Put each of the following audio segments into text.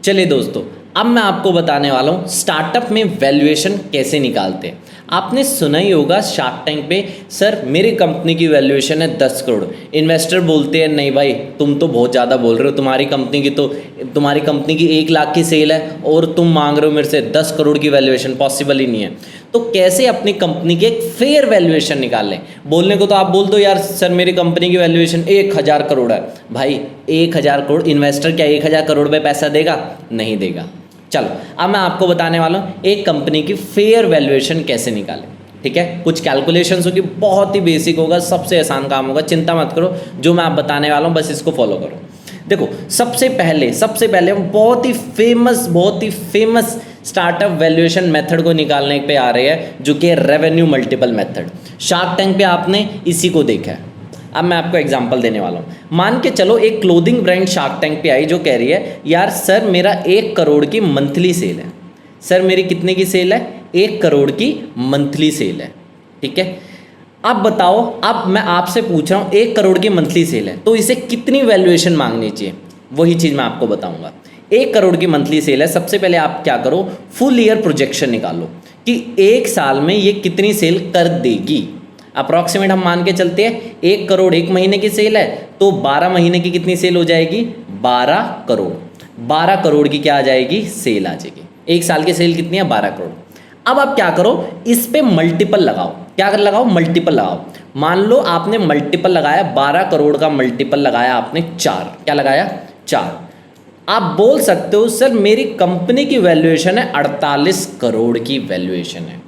चलिए दोस्तों, अब मैं आपको बताने वाला हूँ स्टार्टअप में वैल्यूएशन कैसे निकालते हैं। आपने सुना ही होगा शार्क टैंक पे, सर मेरी कंपनी की वैल्यूएशन है 10 करोड़। इन्वेस्टर बोलते हैं नहीं भाई, तुम तो बहुत ज़्यादा बोल रहे हो, तुम्हारी कंपनी की 1 लाख की सेल है और तुम मांग रहे हो मेरे से 10 करोड़ की वैल्यूएशन, पॉसिबल ही नहीं है। तो कैसे अपनी कंपनी की एक फेयर वैल्यूएशन निकाल लें। बोलने को तो आप बोल दो यार सर मेरी कंपनी की वैल्यूएशन 1000 करोड़ है। भाई 1000 करोड़, इन्वेस्टर क्या 1000 करोड़ में पैसा देगा? नहीं देगा। चलो अब मैं आपको बताने वाला हूँ एक कंपनी की फेयर वैल्यूएशन कैसे निकालें। ठीक है, कुछ कैलकुलेशंस होगी, बहुत ही बेसिक होगा, सबसे आसान काम होगा, चिंता मत करो। जो मैं आप बताने वाला हूँ बस इसको फॉलो करो। देखो सबसे पहले हम बहुत ही फेमस स्टार्टअप वैल्यूएशन मेथड को निकालने पे आ रहे हैं, जो कि revenue multiple method. Shark tank पे आपने इसी को देखा है। अब मैं आपको एग्जांपल देने वाला हूँ। मान के चलो एक क्लोथिंग ब्रांड शार्क टैंक पे आई जो कह रही है यार सर मेरा 1 करोड़ की मंथली सेल है। सर मेरी कितने की सेल है? 1 करोड़ की मंथली सेल है। ठीक है, अब बताओ, अब मैं आपसे पूछ रहा हूँ 1 करोड़ की मंथली सेल है तो इसे कितनी वैल्यूएशन मांगनी चाहिए? वही चीज़ मैं आपको बताऊँगा। 1 करोड़ की मंथली सेल है, सबसे पहले आप क्या करो, फुल ईयर प्रोजेक्शन निकालो कि 1 साल में ये कितनी सेल कर देगी। अप्रॉक्सीमेट हम मान के चलते हैं 1 करोड़ 1 महीने की सेल है तो 12 महीने की कितनी सेल हो जाएगी? 12 करोड़। 12 करोड़ की क्या आ जाएगी? सेल आ जाएगी। 1 साल की सेल कितनी है? 12 करोड़। अब आप क्या करो, इस पे मल्टीपल लगाओ। क्या कर लगाओ? मल्टीपल लगाओ। मान लो आपने मल्टीपल लगाया, 12 करोड़ का मल्टीपल लगाया आपने 4। क्या लगाया? 4। आप बोल सकते हो सर मेरी कंपनी की वैल्यूएशन है 48 करोड़ की वैल्यूएशन है।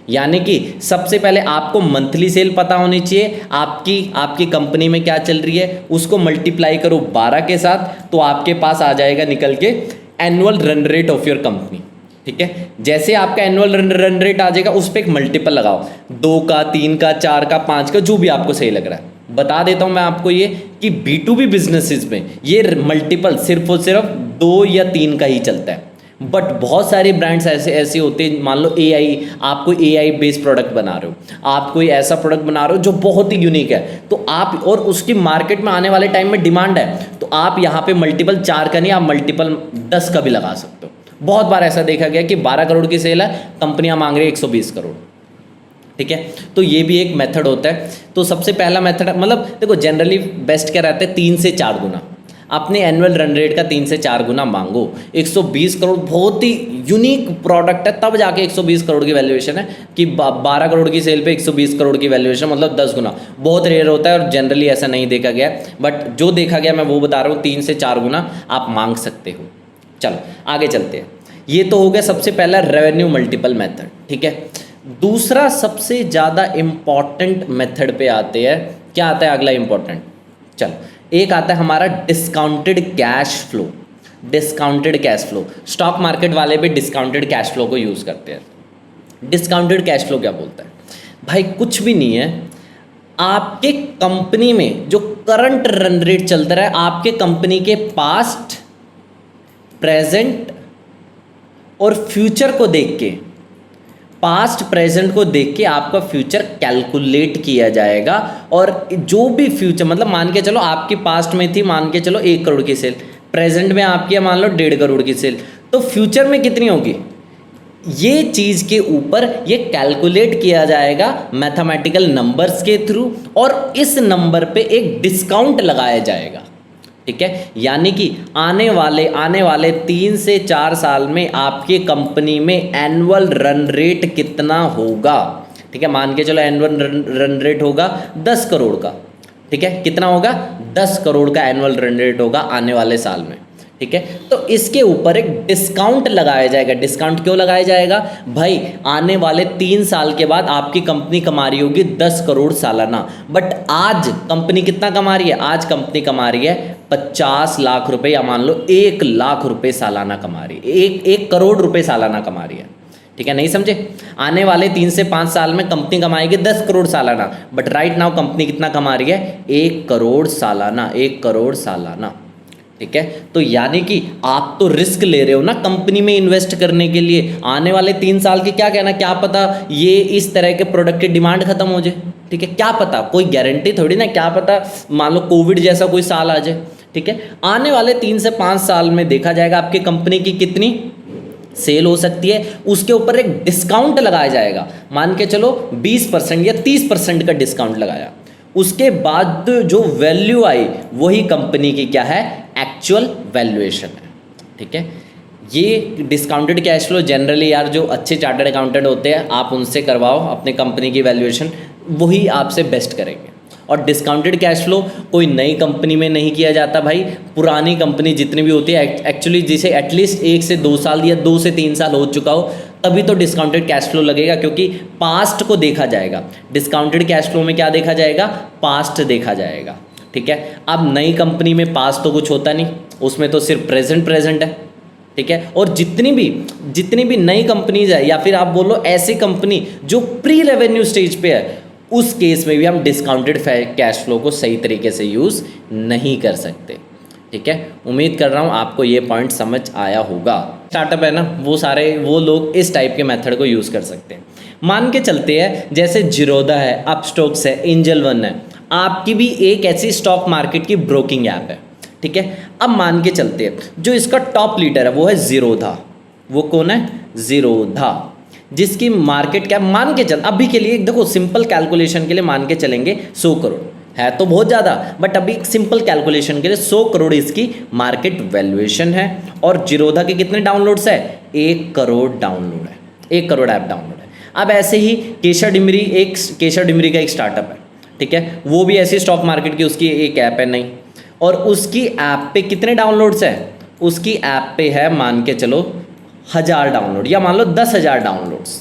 यानी कि सबसे पहले आपको मंथली सेल पता होनी चाहिए, आपकी कंपनी में क्या चल रही है, उसको मल्टीप्लाई करो 12 के साथ तो आपके पास आ जाएगा निकल के annual run rate of your company. ठीक है, जैसे आपका एनुअल रन रेट आ जाएगा उस पर एक मल्टीपल लगाओ, 2 का, 3 का, 4 का, 5 का, जो भी आपको सही लग रहा है। बता देता हूँ मैं आपको ये कि B2B बिजनेसेस में ये मल्टीपल सिर्फ और सिर्फ 2 या 3 का ही चलता है। बट बहुत सारे ब्रांड्स ऐसे होते हैं, मान लो आप कोई AI बेस्ड प्रोडक्ट बना रहे हो, आप कोई ऐसा प्रोडक्ट बना रहे हो जो बहुत ही यूनिक है, तो आप और उसकी मार्केट में आने वाले टाइम में डिमांड है, तो आप यहाँ पे मल्टीपल 4 का नहीं, आप मल्टीपल 10 का भी लगा सकते हो। बहुत बार ऐसा देखा गया कि 12 करोड़ की सेल है, कंपनियां मांग रही है 120 करोड़। ठीक है, तो ये भी एक मेथड होता है। तो सबसे पहला मेथड, मतलब देखो जनरली बेस्ट क्या रहता है, 3 से 4 गुना अपने एनुअल रन रेट का 3 से 4 गुना मांगो। 120 करोड़ बहुत ही यूनिक प्रोडक्ट है, तब जाके 120 करोड़ की वैल्यूएशन है कि 12 करोड़ की सेल पे 120 करोड़ की वैल्यूएशन, मतलब 10 गुना। बहुत रेयर होता है और जनरली ऐसा नहीं देखा गया, बट जो देखा गया मैं वो बता रहा हूँ, 3 से 4 गुना आप मांग सकते हो। चलो आगे चलते हैं। ये तो हो गया सबसे पहला रेवेन्यू मल्टीपल मेथड। ठीक है, दूसरा सबसे ज़्यादा इम्पॉर्टेंट मेथड पे आते हैं। क्या आता है अगला इम्पॉर्टेंट? चलो, एक आता है हमारा discounted cash flow. Discounted cash flow, stock market वाले भी डिस्काउंटेड कैश फ्लो को यूज़ करते हैं। डिस्काउंटेड कैश फ्लो क्या बोलता है? भाई कुछ भी नहीं है, आपके कंपनी में जो करंट रन रेट चलता रहा है, आपके कंपनी के पास्ट, प्रेजेंट और फ्यूचर को देख के, पास्ट प्रेजेंट को देख के आपका फ्यूचर कैलकुलेट किया जाएगा। और जो भी फ्यूचर, मतलब मान के चलो आपकी पास्ट में थी, मान के चलो 1 करोड़ की सेल, प्रेजेंट में आपकी है मान लो 1.5 करोड़ की सेल, तो फ्यूचर में कितनी होगी, ये चीज़ के ऊपर ये कैलकुलेट किया जाएगा मैथमेटिकल नंबर्स के थ्रू, और इस नंबर पे एक डिस्काउंट लगाया जाएगा। ठीक है, यानी कि आने वाले 3 से 4 साल में आपकी कंपनी में एनुअल रन रेट कितना होगा। ठीक है, मान के चलो एनुअल रन रेट होगा 10 करोड़ का। ठीक है, कितना होगा? 10 करोड़ का एनुअल रन रेट होगा आने वाले साल में। ठीक है, तो इसके ऊपर एक डिस्काउंट लगाया जाएगा। डिस्काउंट क्यों लगाया जाएगा? भाई आने वाले 3 साल के बाद आपकी कंपनी कमा रही होगी 10 करोड़ सालाना, बट आज कंपनी कितना कमा रही है? आज कंपनी कमा रही है 50 लाख रुपए, या मान लो 1 लाख रुपए सालाना कमा रही है, 1 करोड़ रुपए सालाना कमा रही है। ठीक है, नहीं समझे? आने वाले 3 से 5 साल में कंपनी कमाएगी 10 करोड़ सालाना, बट राइट नाउ कंपनी कितना कमा रही है? 1 करोड़ सालाना, 1 करोड़ सालाना। ठीक है, तो यानी कि आप तो रिस्क ले रहे हो ना कंपनी में इन्वेस्ट करने के लिए। आने वाले 3 साल के क्या कहना, क्या पता ये इस तरह के प्रोडक्ट की डिमांड खत्म हो जाए। ठीक है, क्या पता, कोई गारंटी थोड़ी ना, क्या पता मान लो कोविड जैसा कोई साल आ जाए। ठीक है। आने वाले 3 से 5 साल में देखा जाएगा आपकी कंपनी की कितनी सेल हो सकती है, उसके ऊपर एक डिस्काउंट लगाया जाएगा। मान के चलो 20% या 30% का डिस्काउंट लगाया, उसके बाद जो वैल्यू आई वही कंपनी की क्या है, एक्चुअल वैल्यूएशन है। ठीक है, ये डिस्काउंटेड कैश फ्लो जनरली यार जो अच्छे चार्टर्ड अकाउंटेंट होते हैं आप उनसे करवाओ अपने कंपनी की वैल्यूएशन, वही आपसे बेस्ट करेंगे। और डिस्काउंटेड कैश फ्लो कोई नई कंपनी में नहीं किया जाता भाई, पुरानी कंपनी जितनी भी होती है एक्चुअली जिसे एटलीस्ट 1 से 2 साल या 2 से 3 साल हो चुका हो तभी तो डिस्काउंटेड कैश फ्लो लगेगा, क्योंकि पास्ट को देखा जाएगा। डिस्काउंटेड कैश फ्लो में क्या देखा जाएगा, पास्ट देखा जाएगा। ठीक है, अब नई कंपनी में पास्ट तो कुछ होता नहीं, उसमें तो सिर्फ प्रेजेंट है। ठीक है, और जितनी भी नई कंपनीज है या फिर आप बोलो ऐसी कंपनी जो प्री रेवेन्यू स्टेज पे है, उस केस में भी हम डिस्काउंटेड कैश फ्लो को सही तरीके से यूज़ नहीं कर सकते। ठीक है, उम्मीद कर रहा हूँ आपको ये पॉइंट समझ आया होगा। स्टार्टअप है ना, वो लोग इस टाइप के मेथड को यूज़ कर सकते हैं। मान के चलते हैं जैसे जीरोधा है, अपस्टॉक्स है, एंजल वन है, आपकी भी एक ऐसी स्टॉक मार्केट की ब्रोकिंग ऐप है। ठीक है, अब मान के चलते हैं जो इसका टॉप लीडर है वो है जीरोधा। वो कौन है, जीरोधा, जिसकी मार्केट कैप मान के चल, अभी के लिए देखो सिंपल कैलकुलेशन के लिए मान के चलेंगे 100 करोड़ है, तो बहुत ज़्यादा, बट अभी सिंपल कैलकुलेशन के लिए 100 करोड़ इसकी मार्केट वैल्यूएशन है। और जीरोधा के कितने डाउनलोड्स है, 1 करोड़ डाउनलोड है, 1 करोड़ ऐप डाउनलोड है। अब ऐसे ही केशर डिमरी का एक स्टार्टअप है। ठीक है, वो भी ऐसी स्टॉक मार्केट की उसकी एक ऐप है नहीं, और उसकी ऐप पे कितने डाउनलोड्स है, उसकी ऐप पे है मान के चलो 1000 डाउनलोड, या मान लो 10,000 डाउनलोड्स।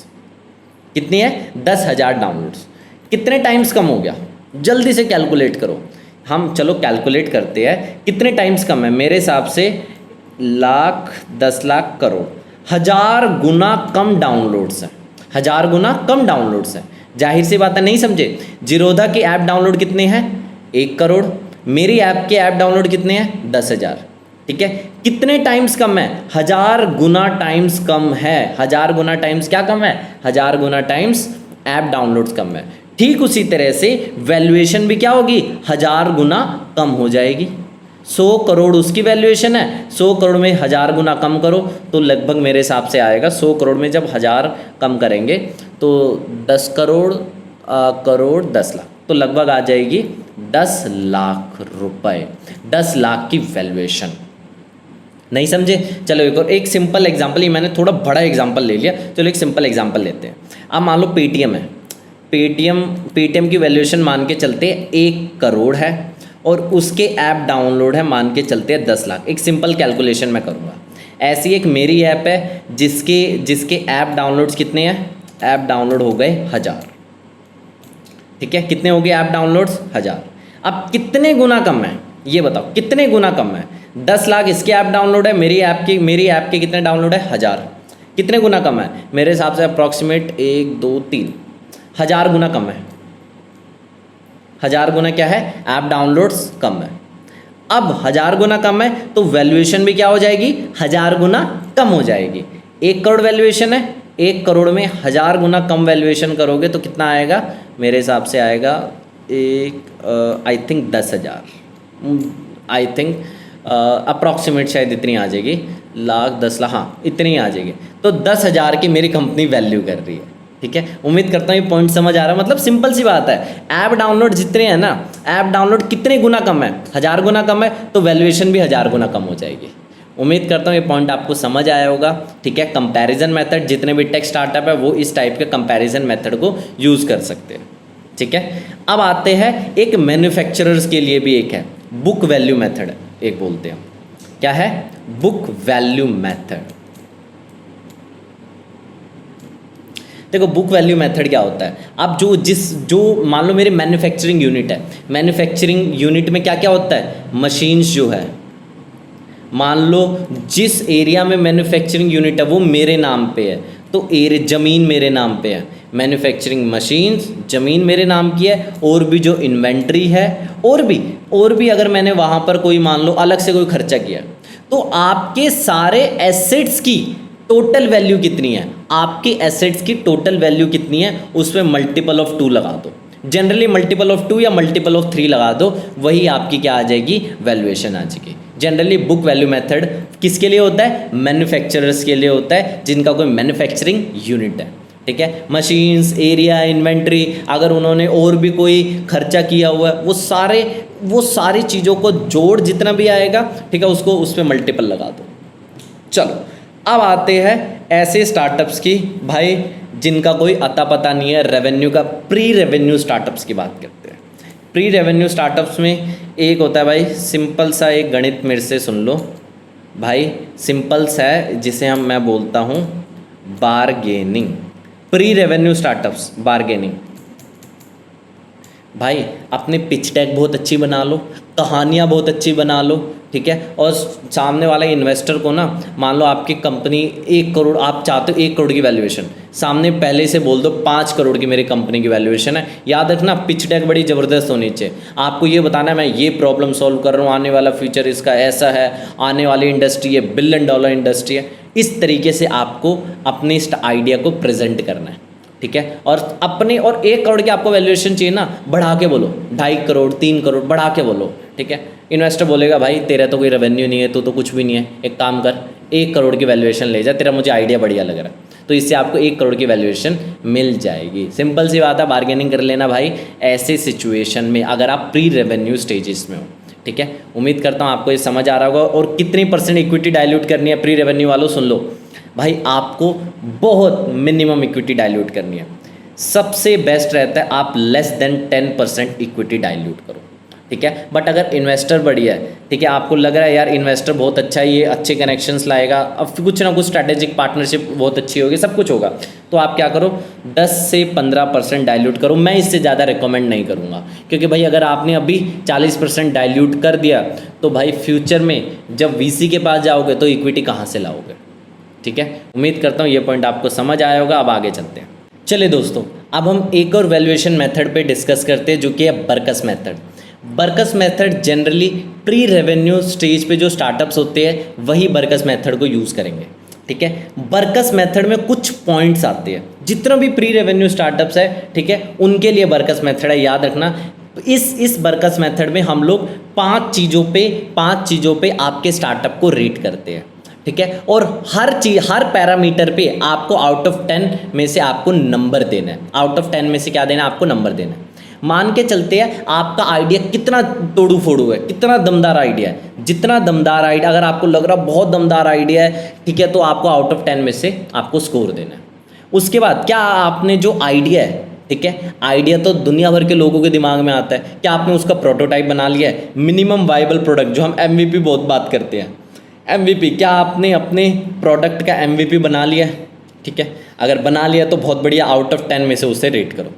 कितनी है, 10,000 डाउनलोड्स। कितने टाइम्स कम हो गया, जल्दी से कैलकुलेट करो। हम चलो कैलकुलेट करते हैं कितने टाइम्स कम है। मेरे हिसाब से लाख, 10 लाख, करोड़, 1000 गुना कम डाउनलोड्स हैं, 1000 गुना कम डाउनलोड्स हैं। जाहिर सी बात है, नहीं समझे, जीरोधा की ऐप डाउनलोड कितने हैं, 1 करोड़, मेरी ऐप के ऐप डाउनलोड कितने हैं, 10,000। ठीक है, कितने टाइम्स कम है, 1000 गुना टाइम्स कम है। 1000 गुना टाइम्स क्या कम है, 1000 गुना टाइम्स ऐप डाउनलोड्स कम है। ठीक उसी तरह से वैल्यूएशन भी क्या होगी, 1000 गुना कम हो जाएगी। 100 करोड़ उसकी वैल्यूएशन है, 100 करोड़ में 1000 गुना कम करो तो लगभग मेरे हिसाब से आएगा 100 करोड़ में जब 1000 कम करेंगे तो 10 करोड़, करोड़ 10 लाख, तो लगभग आ जाएगी 10 लाख रुपए, 10 लाख की वैल्यूएशन। नहीं समझे, चलो एक सिंपल एग्जांपल, ही मैंने थोड़ा बड़ा एग्जांपल ले लिया, चलो एक सिंपल एग्जांपल लेते हैं। अब मान लो पेटीएम है, पेटीएम की वैल्यूएशन मान के चलते 1 करोड़ है और उसके ऐप डाउनलोड है मान के चलते हैं 10 लाख। एक सिंपल कैलकुलेशन मैं करूँगा। ऐसी एक मेरी ऐप है जिसके ऐप डाउनलोड्स कितने हैं, ऐप डाउनलोड हो गए 1000। ठीक है, कितने हो गए ऐप डाउनलोड्स, 1000। अब कितने गुना कम है ये बताओ, कितने गुना कम है, 10 लाख इसके ऐप डाउनलोड है, मेरी ऐप के कितने डाउनलोड है, 1000। कितने गुना कम है, मेरे हिसाब से अप्रॉक्सीमेट 1 2 3 1000 गुना कम है। 1000 गुना क्या है, ऐप डाउनलोड्स कम है। अब 1000 गुना कम है तो वैल्यूएशन भी क्या हो जाएगी, 1000 गुना कम हो जाएगी। 1 करोड़ वैल्यूएशन है, 1 करोड़ में 1000 गुना कम वैल्यूएशन करोगे तो कितना आएगा, मेरे हिसाब से आएगा I think 10,000, I think approximate शायद इतनी आ जाएगी, लाख 10 लाख, हाँ इतनी आ जाएगी। तो 10,000 की मेरी कंपनी वैल्यू कर रही है। ठीक है, उम्मीद करता हूँ ये पॉइंट समझ आ रहा है। मतलब सिंपल सी बात है, ऐप डाउनलोड जितने हैं ना, ऐप डाउनलोड कितने गुना कम है, 1000 गुना कम है तो वैल्यूएशन भी 1000 गुना कम हो जाएगी। उम्मीद करता हूँ ये पॉइंट आपको समझ आया होगा। ठीक है, कंपैरिजन मेथड, जितने भी टेक स्टार्टअप है वो इस टाइप के कंपैरिजन मेथड को यूज़ कर सकते हैं। ठीक है, अब आते हैं एक मैन्युफैक्चरर्स के लिए भी एक है बुक वैल्यू मेथड, एक बोलते हैं, क्या है, बुक वैल्यू मेथड। देखो बुक वैल्यू मेथड क्या होता है, अब जो मान लो मेरी मैन्युफैक्चरिंग यूनिट है, मैन्युफैक्चरिंग यूनिट में क्या क्या होता है, मशीन्स जो है, मान लो जिस एरिया में मैन्युफैक्चरिंग यूनिट है वो मेरे नाम पे है तो ज़मीन मेरे नाम पे है, मैन्युफैक्चरिंग मशीन्स ज़मीन मेरे नाम की है, और भी जो इन्वेंट्री है और भी अगर मैंने वहाँ पर कोई मान लो अलग से कोई खर्चा किया तो आपके सारे एसेट्स की टोटल वैल्यू कितनी है, आपके एसेट्स की टोटल वैल्यू कितनी है, उसमें मल्टीपल ऑफ 2 लगा दो। जनरली मल्टीपल ऑफ 2 या मल्टीपल ऑफ 3 लगा दो, वही आपकी क्या आ जाएगी, वैल्यूएशन आ जाएगी। जनरली बुक वैल्यू मेथड किसके लिए होता है, मैन्युफैक्चरर्स के लिए होता है जिनका कोई मैन्युफैक्चरिंग यूनिट है, ठीक है। मशीन्स, एरिया, इन्वेंट्री, अगर उन्होंने और भी कोई खर्चा किया हुआ है, वो सारी चीज़ों को जोड़ जितना भी आएगा, ठीक है, उसको उस पर मल्टीपल लगा दो। चलो अब आते हैं ऐसे स्टार्टअप्स की भाई जिनका कोई अता पता नहीं है रेवेन्यू का। प्री रेवेन्यू स्टार्टअप्स की बात करते हैं। प्री रेवेन्यू स्टार्टअप्स में एक होता है भाई, सिंपल सा एक गणित मेरे से सुन लो भाई, सिंपल सा है जिसे मैं बोलता हूँ bargaining. Pre revenue startups, bargaining. भाई अपने पिच डेक बहुत अच्छी बना लो, कहानियाँ बहुत अच्छी बना लो, ठीक है, और सामने वाले इन्वेस्टर को ना, मान लो आपकी कंपनी 1 करोड़, आप चाहते हो 1 करोड़ की वैल्यूएशन, सामने पहले से बोल दो 5 करोड़ की मेरी कंपनी की वैल्यूएशन है। याद रखना पिच डेक बड़ी ज़बरदस्त होनी चाहिए। आपको ये बताना है मैं ये प्रॉब्लम सॉल्व कर रहा हूँ, आने वाला फ्यूचर इसका ऐसा है, आने वाली इंडस्ट्री है $1 बिलियन इंडस्ट्री है। इस तरीके से आपको अपने इस आइडिया को प्रेजेंट करना है, ठीक है। और 1 करोड़ की आपको वैल्यूएशन चाहिए ना, बढ़ा के बोलो, 2.5 करोड़, 3 करोड़ बढ़ा के बोलो, ठीक है। इन्वेस्टर बोलेगा भाई तेरा तो कोई रेवेन्यू नहीं है, तो कुछ भी नहीं है, एक काम कर 1 करोड़ की वैल्यूएशन ले जा, तेरा मुझे आइडिया बढ़िया लग रहा है, तो इससे आपको 1 करोड़ की वैल्यूएशन मिल जाएगी। सिंपल सी बात है, बार्गेनिंग कर लेना भाई ऐसे सिचुएशन में अगर आप प्री रेवेन्यू स्टेजेस में हो, ठीक है। उम्मीद करता हूँ आपको ये समझ आ रहा होगा। और कितनी % इक्विटी डाइल्यूट करनी है प्री रेवेन्यू वालों, सुन लो भाई, आपको बहुत मिनिमम इक्विटी डाइल्यूट करनी है। सबसे बेस्ट रहता है आप लेस देन 10% इक्विटी डाइल्यूट करो, ठीक है। बट अगर इन्वेस्टर बढ़िया है, ठीक है, आपको लग रहा है यार इन्वेस्टर बहुत अच्छा है, ये अच्छे कनेक्शंस लाएगा, अब कुछ ना कुछ स्ट्रैटेजिक पार्टनरशिप बहुत अच्छी होगी, सब कुछ होगा, तो आप क्या करो 10 से 15% डाइल्यूट करो। मैं इससे ज़्यादा रिकमेंड नहीं करूँगा, क्योंकि भाई अगर आपने अभी 40% डाइल्यूट कर दिया तो भाई फ्यूचर में जब VC के पास जाओगे तो इक्विटी कहाँ से लाओगे, ठीक है। उम्मीद करता हूँ ये पॉइंट आपको समझ आया होगा। अब आगे चलते हैं। चलिए दोस्तों, अब हम एक और वैल्यूएशन मेथड पे डिस्कस करते हैं जो कि है Berkus method. Berkus method generally pre revenue stage पे जो स्टार्टअप्स होते हैं वही बर्कस मेथड को यूज़ करेंगे, ठीक है। बर्कस मेथड में कुछ पॉइंट्स आते हैं, जितना भी प्री रेवेन्यू स्टार्टअप्स है, ठीक है, उनके लिए बर्कस मेथड है, याद रखना। इस बर्कस मेथड में हम लोग 5 चीज़ों पे आपके स्टार्टअप को रेट करते हैं, ठीक है। और हर पैरामीटर पे आपको आउट ऑफ 10 में से आपको नंबर देना है। आउट ऑफ 10 में से क्या देना है, आपको नंबर देना है। मान के चलते हैं आपका आइडिया कितना तोड़ू फोड़ू है, कितना दमदार आइडिया है। जितना दमदार आइडिया, अगर आपको लग रहा बहुत दमदार आइडिया है, ठीक है, तो आपको आउट ऑफ 10 में से आपको स्कोर देना है। उसके बाद क्या आपने जो आइडिया है, ठीक है, आइडिया तो दुनिया भर के लोगों के दिमाग में आता है, क्या आपने उसका प्रोटोटाइप बना लिया है, मिनिमम वाइबल प्रोडक्ट, जो हम MVP बहुत बात करते हैं, MVP, क्या आपने अपने प्रोडक्ट का MVP बना लिया है, ठीक है। अगर बना लिया तो बहुत बढ़िया, आउट ऑफ 10 में से उसे रेट करो।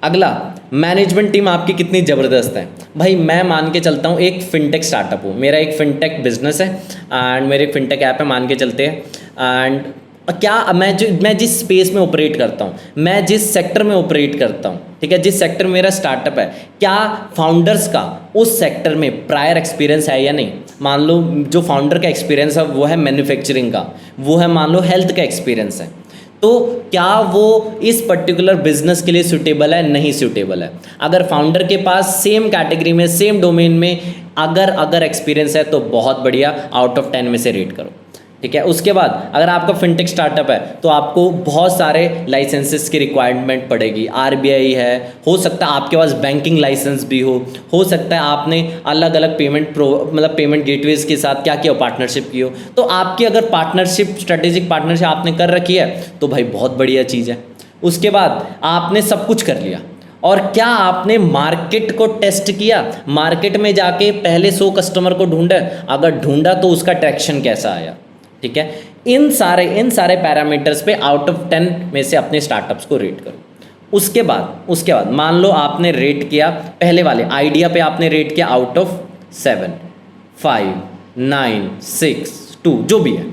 अगला, मैनेजमेंट टीम आपकी कितनी ज़बरदस्त है। भाई मैं मान के चलता हूँ एक फिनटेक स्टार्टअप हूँ, मेरा एक फिनटेक बिजनेस है एंड मेरे एक फिनटेक ऐप है, मान के चलते हैं। एंड क्या मैं जिस स्पेस में ऑपरेट करता हूँ, मैं जिस सेक्टर में ऑपरेट करता हूँ, ठीक है, जिस सेक्टर में मेरा स्टार्टअप है, क्या फाउंडर्स का उस सेक्टर में प्रायर एक्सपीरियंस है या नहीं। मान लो जो फाउंडर का एक्सपीरियंस है वो है मैन्युफैक्चरिंग का, वो है मान लो हेल्थ का एक्सपीरियंस है, तो क्या वो इस पर्टिकुलर बिजनेस के लिए सूटेबल है, नहीं सूटेबल है। अगर फाउंडर के पास सेम कैटेगरी में, सेम डोमेन में अगर एक्सपीरियंस है तो बहुत बढ़िया, आउट ऑफ 10 में से रेट करो, ठीक है। उसके बाद अगर आपका फिनटेक स्टार्टअप है तो आपको बहुत सारे लाइसेंसेस की रिक्वायरमेंट पड़ेगी। RBI है, हो सकता है आपके पास बैंकिंग लाइसेंस भी हो सकता है आपने अलग अलग पेमेंट गेटवेज के साथ क्या किया, पार्टनरशिप की हो। तो आपकी अगर पार्टनरशिप, स्ट्रेटेजिक पार्टनरशिप आपने कर रखी है तो भाई बहुत बढ़िया चीज़ है। उसके बाद आपने सब कुछ कर लिया, और क्या आपने मार्केट को टेस्ट किया, मार्केट में जाके पहले 100 कस्टमर को ढूंढा, अगर ढूंढा तो उसका ट्रैक्शन कैसा आया, ठीक है। इन सारे पैरामीटर्स पे आउट ऑफ 10 में से अपने स्टार्टअप्स को रेट करो। उसके बाद मान लो आपने रेट किया, पहले वाले आइडिया पे आपने रेट किया आउट ऑफ 7, 5, 9, 6, 2 जो भी है,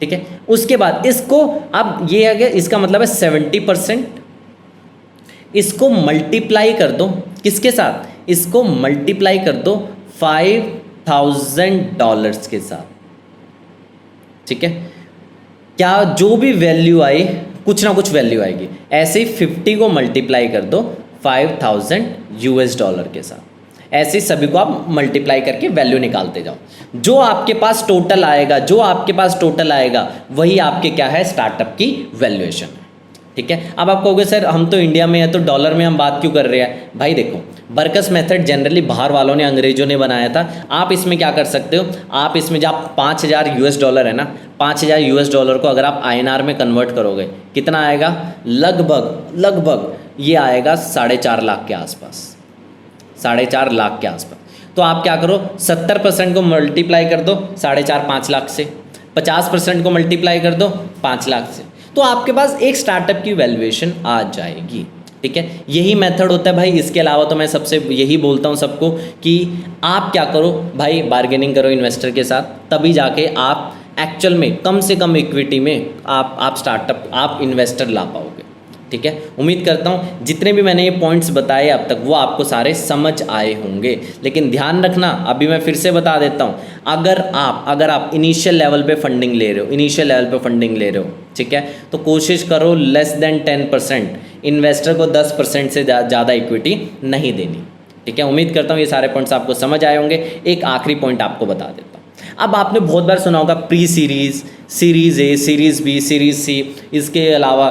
ठीक है। उसके बाद इसको, अब ये है कि इसका मतलब है 70%, इसको मल्टीप्लाई कर दो किसके साथ, इसको मल्टीप्लाई कर दो $5,000 के साथ, ठीक है। क्या जो भी वैल्यू आई, कुछ ना कुछ वैल्यू आएगी। ऐसे ही 50 को मल्टीप्लाई कर दो $5,000 के साथ। ऐसे सभी को आप मल्टीप्लाई करके वैल्यू निकालते जाओ। जो आपके पास टोटल आएगा वही आपके क्या है, स्टार्टअप की वैल्यूएशन है। ठीक है, अब आप कहोगे सर हम तो इंडिया में है तो डॉलर में हम बात क्यों कर रहे हैं? भाई देखो, बर्कस मेथड जनरली बाहर वालों ने, अंग्रेजों ने बनाया था। आप इसमें क्या कर सकते हो, आप इसमें जब $5,000 है ना, $5,000 को अगर आप INR में कन्वर्ट करोगे कितना आएगा? लगभग ये आएगा 4.5 लाख के आसपास, 4.5 लाख के आसपास। तो आप क्या करो, 70% को मल्टीप्लाई कर दो 4.5-5 लाख से, 50% को मल्टीप्लाई कर दो 5 लाख से, तो आपके पास एक स्टार्टअप की वैल्यूएशन आ जाएगी। ठीक है, यही मेथड होता है भाई। इसके अलावा तो मैं सबसे यही बोलता हूँ सबको कि आप क्या करो भाई, बार्गेनिंग करो इन्वेस्टर के साथ, तभी जाके आप एक्चुअल में कम से कम इक्विटी में आप इन्वेस्टर ला पाओगे। ठीक है, उम्मीद करता हूँ जितने भी मैंने ये पॉइंट्स बताए अब तक वो आपको सारे समझ आए होंगे। लेकिन ध्यान रखना, अभी मैं फिर से बता देता हूँ, अगर आप इनिशियल लेवल पे फंडिंग ले रहे हो, ठीक है, तो कोशिश करो लेस देन 10%, इन्वेस्टर को 10% से ज़्यादा इक्विटी नहीं देनी। ठीक है, उम्मीद करता हूँ ये सारे पॉइंट्स आपको समझ आए होंगे। एक आखिरी पॉइंट आपको बता देता हूँ। अब आपने बहुत बार सुना होगा pre series, series A, series B, series C, इसके अलावा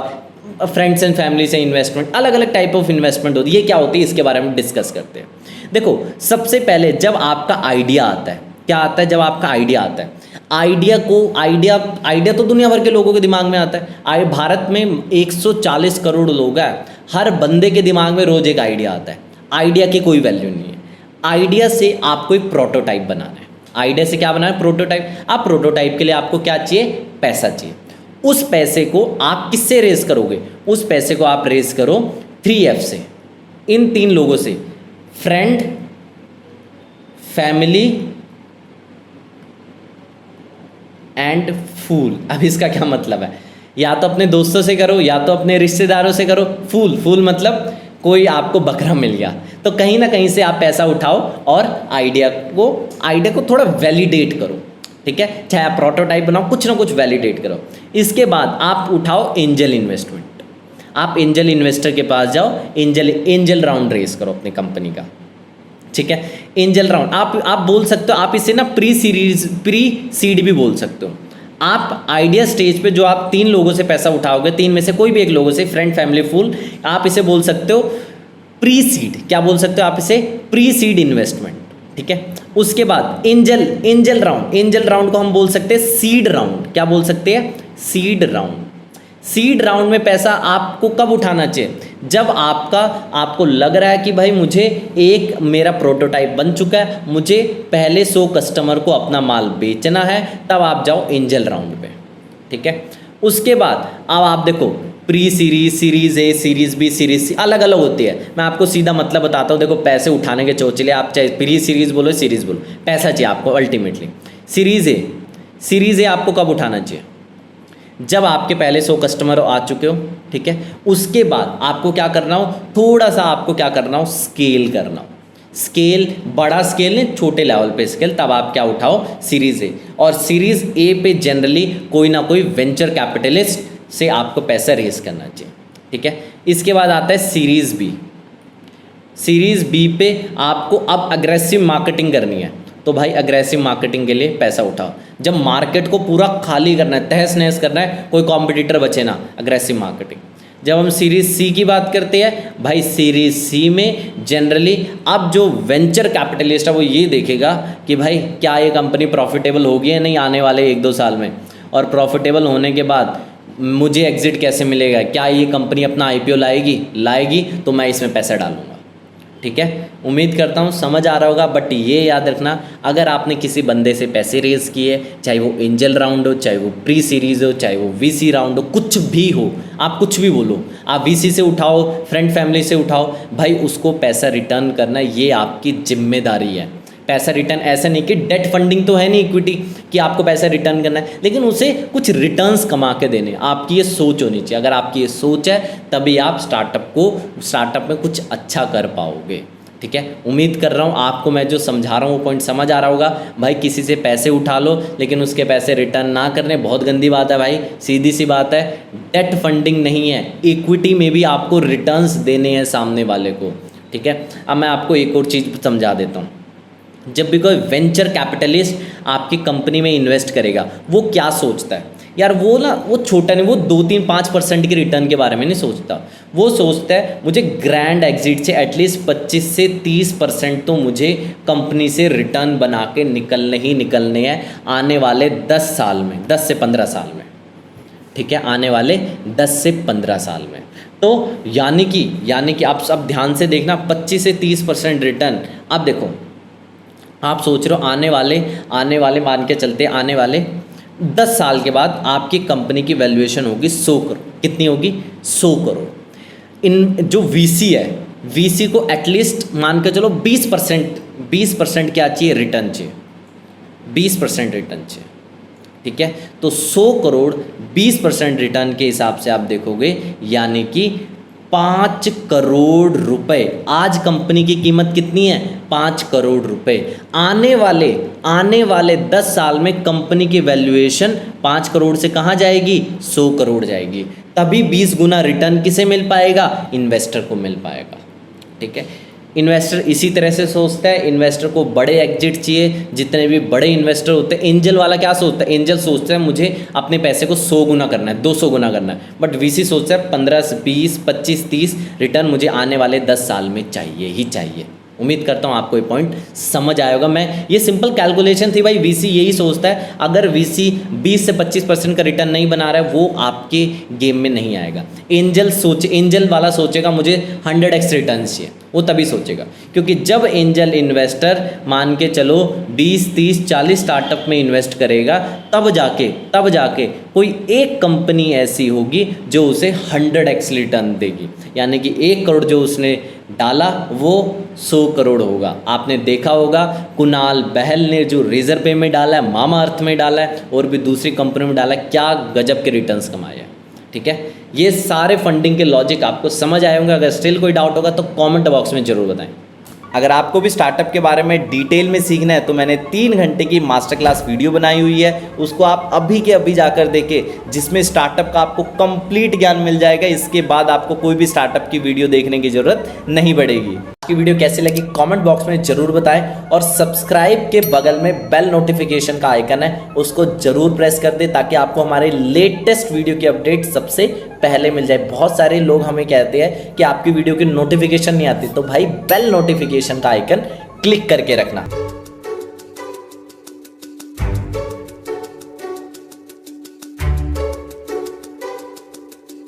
फ्रेंड्स एंड फैमिली से इन्वेस्टमेंट, अलग अलग टाइप ऑफ इन्वेस्टमेंट होती है। ये क्या होती है, इसके बारे में डिस्कस करते हैं। देखो, सबसे पहले जब आपका आइडिया आता है, क्या आता है, जब आपका आइडिया आता है, आइडिया तो दुनिया भर के लोगों के दिमाग में आता है। भारत में 140 करोड़ लोग हैं, हर बंदे के दिमाग में रोज एक आइडिया आता है। आइडिया की कोई वैल्यू नहीं है। आइडिया से आपको एक प्रोटोटाइप बनाना है। आइडिया से क्या बनाना है, प्रोटोटाइप। आप प्रोटोटाइप के लिए आपको क्या चाहिए, पैसा चाहिए। उस पैसे को आप किससे रेज करोगे, उस पैसे को आप रेज करो 3F से, इन 3 लोगों से, फ्रेंड, फैमिली एंड फूल। अब इसका क्या मतलब है, या तो अपने दोस्तों से करो या तो अपने रिश्तेदारों से करो। फूल मतलब कोई आपको बकरा मिल गया, तो कहीं ना कहीं से आप पैसा उठाओ और आइडिया को थोड़ा वैलिडेट करो। ठीक है, चाहे आप प्रोटोटाइप बनाओ, कुछ ना कुछ वैलिडेट करो। इसके बाद आप उठाओ एंजल इन्वेस्टमेंट। आप एंजल इन्वेस्टर के पास जाओ, एंजल राउंड रेस करो अपनी कंपनी का। ठीक है, एंजल राउंड आप बोल सकते हो, आप इसे ना प्री सीड भी बोल सकते हो। आप आइडिया स्टेज पे जो आप 3 लोगों से पैसा उठाओगे, 3 में से कोई भी एक लोगों से, फ्रेंड, फैमिली, फूल, आप इसे बोल सकते हो प्री सीड। क्या बोल सकते हो आप इसे, प्री सीड इन्वेस्टमेंट। ठीक है, उसके बाद एंजल राउंड को हम बोल सकते हैं सीड राउंड। क्या बोल सकते हैं, सीड राउंड। सीड राउंड में पैसा आपको कब उठाना चाहिए, जब आपको लग रहा है कि भाई मुझे एक मेरा प्रोटोटाइप बन चुका है, मुझे पहले 100 कस्टमर को अपना माल बेचना है, तब आप जाओ एंजल राउंड पे। ठीक है, उसके बाद अब आप देखो pre series A, series B, series C अलग अलग होती है। मैं आपको सीधा मतलब बताता हूँ। देखो, पैसे उठाने के चौचले, आप चाहे प्री सीरीज़ बोलो, सीरीज़ बोलो, पैसा चाहिए आपको अल्टीमेटली। सीरीज़ ए आपको कब उठाना चाहिए, जब आपके पहले 100 कस्टमर आ चुके हो। ठीक है, उसके बाद आपको क्या करना हो, थोड़ा सा आपको क्या करना हो, स्केल करना हो। स्केल, बड़ा स्केल नहीं, छोटे लेवल पे स्केल, तब आप क्या उठाओ, सीरीज़ ए। और सीरीज़ ए पे जनरली कोई ना कोई वेंचर कैपिटलिस्ट से आपको पैसा रेज करना चाहिए। ठीक है, इसके बाद आता है सीरीज़ बी। सीरीज़ बी पे आपको अब अग्रेसिव मार्केटिंग करनी है, तो भाई अग्रेसिव मार्केटिंग के लिए पैसा उठाओ। जब मार्केट को पूरा खाली करना है, तहस नहस करना है, कोई कॉम्पिटिटर बचे ना, अग्रेसिव मार्केटिंग। जब हम सीरीज़ सी की बात करते हैं, भाई सीरीज़ सी में जनरली अब जो वेंचर कैपिटलिस्ट है वो ये देखेगा कि भाई क्या ये कंपनी प्रॉफिटेबल होगी या नहीं आने वाले 1-2 साल में, और प्रॉफिटेबल होने के बाद मुझे एग्जिट कैसे मिलेगा, क्या ये कंपनी अपना IPO लाएगी तो मैं इसमें पैसा डालूंगा। ठीक है, उम्मीद करता हूँ समझ आ रहा होगा। बट ये याद रखना, अगर आपने किसी बंदे से पैसे रेज किए, चाहे वो एंजल राउंड हो, चाहे वो प्री सीरीज़ हो, चाहे वो VC राउंड हो, कुछ भी हो, आप कुछ भी बोलो, आप VC से उठाओ, फ्रेंड फैमिली से उठाओ, भाई उसको पैसा रिटर्न करना ये आपकी जिम्मेदारी है। पैसा रिटर्न ऐसा नहीं कि डेट फंडिंग तो है नहीं इक्विटी कि आपको पैसा रिटर्न करना है, लेकिन उसे कुछ रिटर्न्स कमा के देने। आपकी ये सोच होनी चाहिए। अगर आपकी ये सोच है तभी आप स्टार्टअप में कुछ अच्छा कर पाओगे। ठीक है, उम्मीद कर रहा हूँ आपको मैं जो समझा रहा हूँ वो पॉइंट समझ आ रहा होगा। भाई किसी से पैसे उठा लो लेकिन उसके पैसे रिटर्न ना करने, बहुत गंदी बात है भाई, सीधी सी बात है। डेट फंडिंग नहीं है, इक्विटी में भी आपको रिटर्न्स देने हैं सामने वाले को, ठीक है। अब मैं आपको एक और चीज़ समझा देता हूँ। जब भी कोई वेंचर कैपिटलिस्ट आपकी कंपनी में इन्वेस्ट करेगा वो क्या सोचता है यार, वो छोटा नहीं, वो 2-3-5% के रिटर्न के बारे में नहीं सोचता। वो सोचता है मुझे ग्रैंड एग्जिट से एटलीस्ट 25 से 30% तो मुझे कंपनी से रिटर्न बना के निकलने ही निकलने हैं आने वाले 10 साल में, 10 से 15 साल में, ठीक है, आने वाले 10 से 15 साल में। तो यानी कि आप सब ध्यान से देखना, 25 से 30% रिटर्न। आप देखो, आप सोच रहे हो आने वाले मान के चलते आने वाले 10 साल के बाद आपकी कंपनी की वैल्यूएशन होगी 100 करोड़। कितनी होगी? 100 करोड़। इन जो वीसी है, वीसी को एटलीस्ट मान के चलो 20% क्या चाहिए? रिटर्न चाहिए, 20% रिटर्न चाहिए, ठीक है। तो 100 करोड़ 20% रिटर्न के हिसाब से आप देखोगे यानी कि 5 करोड़ रुपए। आज कंपनी की कीमत कितनी है? 5 करोड़ रुपए। आने वाले 10 साल में कंपनी की वैल्यूएशन 5 करोड़ से कहाँ जाएगी? 100 करोड़ जाएगी। तभी 20 गुना रिटर्न किसे मिल पाएगा? इन्वेस्टर को मिल पाएगा, ठीक है। इन्वेस्टर इसी तरह से सोचता है, इन्वेस्टर को बड़े एग्जिट चाहिए। जितने भी बड़े इन्वेस्टर होते हैं, एंजल वाला क्या सोचता है? एंजल सोचता है मुझे अपने पैसे को 100 गुना करना है, 200 गुना करना है। बट वीसी सोचता है 15, 20, 25, 30 रिटर्न मुझे आने वाले 10 साल में चाहिए ही चाहिए। उम्मीद करता हूँ आपको ये पॉइंट समझ आएगा। मैं ये सिंपल कैलकुलेशन थी भाई, वीसी यही सोचता है। अगर वीसी 20 से 25% का रिटर्न नहीं बना रहा है वो आपके गेम में नहीं आएगा। एंजल वाला सोचेगा मुझे 100x रिटर्न चाहिए, वो तभी सोचेगा। क्योंकि जब एंजल इन्वेस्टर मान के चलो 20, 30, 40 स्टार्टअप में इन्वेस्ट करेगा, तब जाके कोई एक कंपनी ऐसी होगी जो उसे 100x रिटर्न देगी। यानी कि 1 करोड़ जो उसने डाला वो 100 करोड़ होगा। आपने देखा होगा कुणाल बहल ने जो रेजर पे में डाला है, मामा अर्थ में डाला है और भी दूसरी कंपनी में डाला है, क्या गजब के रिटर्न्स कमाए हैं, ठीक है। ये सारे फंडिंग के लॉजिक आपको समझ आए होंगे। अगर स्टिल कोई डाउट होगा तो कमेंट बॉक्स में ज़रूर बताएं। अगर आपको भी स्टार्टअप के बारे में डिटेल में सीखना है तो मैंने 3 घंटे की मास्टर क्लास वीडियो बनाई हुई है, उसको आप अभी के अभी जाकर देखें, जिसमें स्टार्टअप का आपको कंप्लीट ज्ञान मिल जाएगा। इसके बाद आपको कोई भी स्टार्टअप की वीडियो देखने की ज़रूरत नहीं पड़ेगी। आपकी वीडियो कैसी लगी कमेंट बॉक्स में ज़रूर बताएं और सब्सक्राइब के बगल में बेल नोटिफिकेशन का आइकन है, उसको ज़रूर प्रेस कर दें ताकि आपको हमारे लेटेस्ट वीडियो की अपडेट सबसे पहले मिल जाए। बहुत सारे लोग हमें कहते हैं कि आपकी वीडियो की नोटिफिकेशन नहीं आती, तो भाई बेल नोटिफिकेशन का आइकन क्लिक करके रखना।